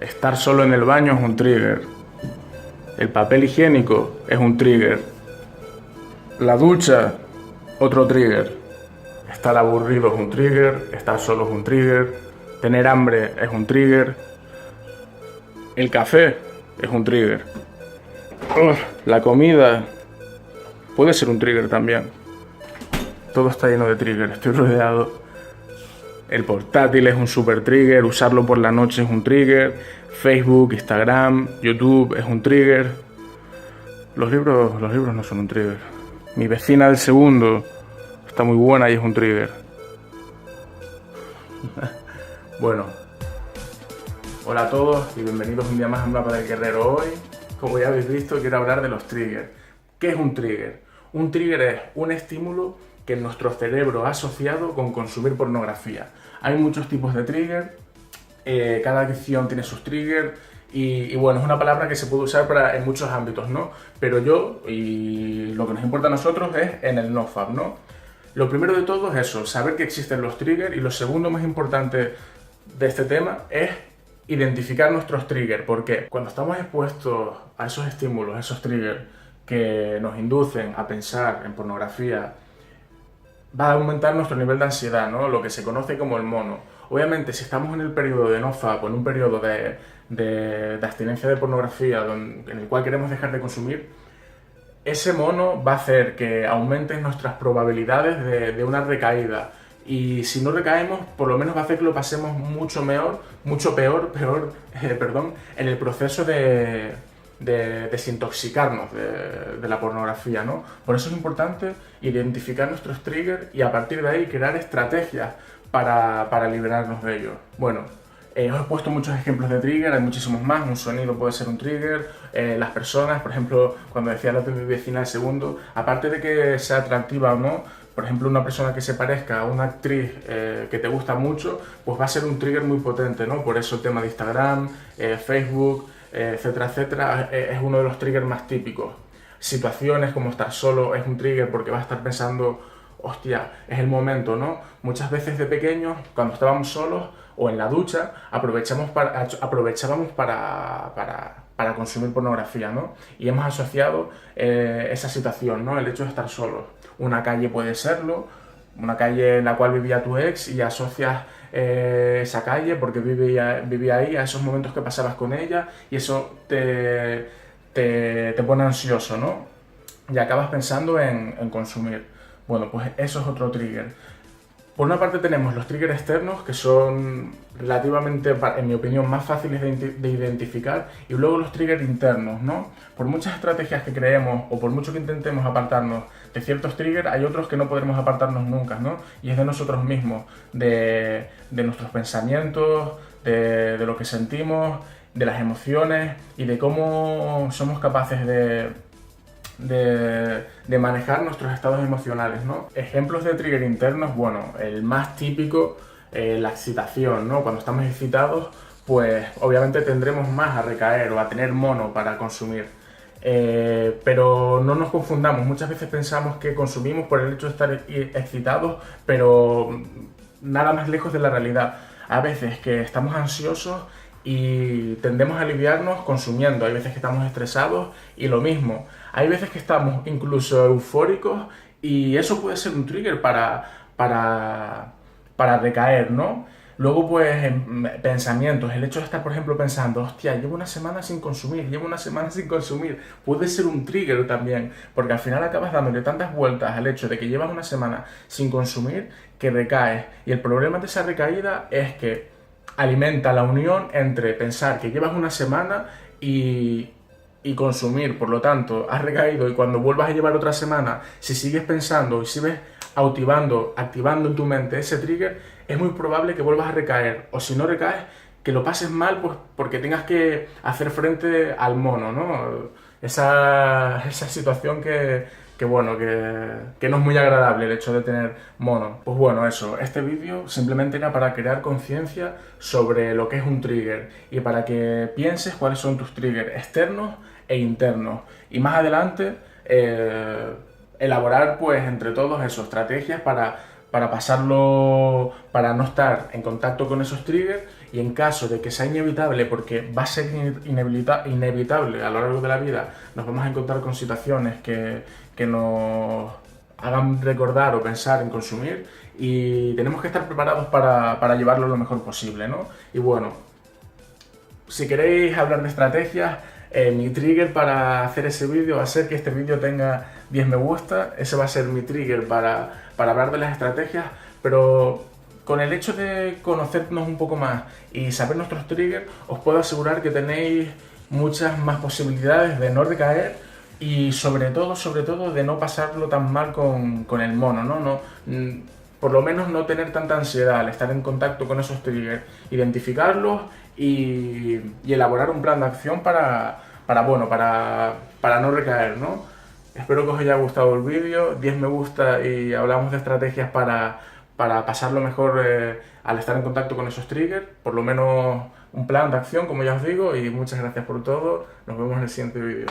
Estar solo en el baño es un trigger. El papel higiénico es un trigger. La ducha, otro trigger. Estar aburrido es un trigger. Estar solo es un trigger. Tener hambre es un trigger. El café es un trigger. La comida puede ser un trigger también. Todo está lleno de triggers, estoy rodeado. El portátil es un super trigger, usarlo por la noche es un trigger. Facebook, Instagram, YouTube es un trigger. Los libros no son un trigger. Mi vecina del segundo está muy buena y es un trigger. Bueno, hola a todos y bienvenidos un día más a Mapa del Guerrero. Hoy, como ya habéis visto, quiero hablar de los triggers. ¿Qué es un trigger? Un trigger es un estímulo que nuestro cerebro ha asociado con consumir pornografía. Hay muchos tipos de trigger, cada adicción tiene sus triggers y bueno, es una palabra que se puede usar en muchos ámbitos, ¿no? Pero lo que nos importa a nosotros es en el NoFap, ¿no? Lo primero de todo es eso, saber que existen los triggers, y lo segundo más importante de este tema es identificar nuestros triggers, porque cuando estamos expuestos a esos estímulos, a esos triggers que nos inducen a pensar en pornografía, va a aumentar nuestro nivel de ansiedad, ¿no? Lo que se conoce como el mono. Obviamente, si estamos en el periodo de NoFap o en un periodo de abstinencia de pornografía en el cual queremos dejar de consumir, ese mono va a hacer que aumenten nuestras probabilidades de una recaída. Y si no recaemos, por lo menos va a hacer que lo pasemos mucho peor, en el proceso de desintoxicarnos de la pornografía, ¿no? Por eso es importante identificar nuestros triggers y a partir de ahí crear estrategias para liberarnos de ellos. Bueno, os he puesto muchos ejemplos de trigger, hay muchísimos más. Un sonido puede ser un trigger, las personas, por ejemplo, cuando decía la de mi vecina del segundo, aparte de que sea atractiva o no, por ejemplo, una persona que se parezca a una actriz que te gusta mucho, pues va a ser un trigger muy potente, ¿no? Por eso el tema de Instagram, Facebook, etcétera, etcétera, es uno de los triggers más típicos. Situaciones como estar solo es un trigger porque vas a estar pensando, hostia, es el momento, ¿no? Muchas veces de pequeños, cuando estábamos solos o en la ducha, aprovechábamos para consumir pornografía, ¿no? Y hemos asociado esa situación, ¿no? El hecho de estar solos. Una calle puede serlo, una calle en la cual vivía tu ex y asocias esa calle porque vivía ahí a esos momentos que pasabas con ella y eso te pone ansioso, ¿no? Y acabas pensando en consumir. Bueno, pues eso es otro trigger. Por una parte tenemos los triggers externos, que son relativamente, en mi opinión, más fáciles de identificar, y luego los triggers internos, ¿no? Por muchas estrategias que creemos o por mucho que intentemos apartarnos de ciertos triggers, hay otros que no podremos apartarnos nunca, ¿no? Y es de nosotros mismos, de nuestros pensamientos, de lo que sentimos, de las emociones y de cómo somos capaces de manejar nuestros estados emocionales, ¿no? Ejemplos de trigger internos, bueno, el más típico, la excitación, ¿no? Cuando estamos excitados, pues obviamente tendremos más a recaer o a tener mono para consumir. Pero no nos confundamos, muchas veces pensamos que consumimos por el hecho de estar excitados, pero nada más lejos de la realidad. A veces que estamos ansiosos y tendemos a aliviarnos consumiendo, hay veces que estamos estresados y lo mismo. Hay veces que estamos incluso eufóricos y eso puede ser un trigger para recaer, ¿no? Luego, pues, pensamientos. El hecho de estar, por ejemplo, pensando, hostia, llevo una semana sin consumir, puede ser un trigger también, porque al final acabas dándole tantas vueltas al hecho de que llevas una semana sin consumir que recaes. Y el problema de esa recaída es que alimenta la unión entre pensar que llevas una semana y consumir. Por lo tanto, has recaído y cuando vuelvas a llevar otra semana, si sigues pensando y sigues activando en tu mente ese trigger, es muy probable que vuelvas a recaer. O si no recaes, que lo pases mal, pues porque tengas que hacer frente al mono, ¿no? Esa situación que no es muy agradable el hecho de tener mono. Pues bueno, eso, este vídeo simplemente era para crear conciencia sobre lo que es un trigger y para que pienses cuáles son tus triggers externos e internos. Y más adelante, elaborar pues entre todos eso, estrategias para pasarlo, para no estar en contacto con esos triggers y en caso de que sea inevitable, porque va a ser inevitable a lo largo de la vida, nos vamos a encontrar con situaciones que nos hagan recordar o pensar en consumir, y tenemos que estar preparados para llevarlo lo mejor posible, ¿no? Y bueno, si queréis hablar de estrategias, mi trigger para hacer ese vídeo va a ser que este vídeo tenga 10 me gusta. Ese va a ser mi trigger para hablar de las estrategias, pero con el hecho de conocernos un poco más y saber nuestros triggers, os puedo asegurar que tenéis muchas más posibilidades de no recaer y sobre todo de no pasarlo tan mal con el mono, ¿no? Por lo menos no tener tanta ansiedad al estar en contacto con esos triggers, identificarlos y elaborar un plan de acción para no recaer, ¿no? Espero que os haya gustado el vídeo, 10 me gusta y hablamos de estrategias para pasarlo mejor al estar en contacto con esos triggers, por lo menos un plan de acción, como ya os digo, y muchas gracias por todo, nos vemos en el siguiente vídeo.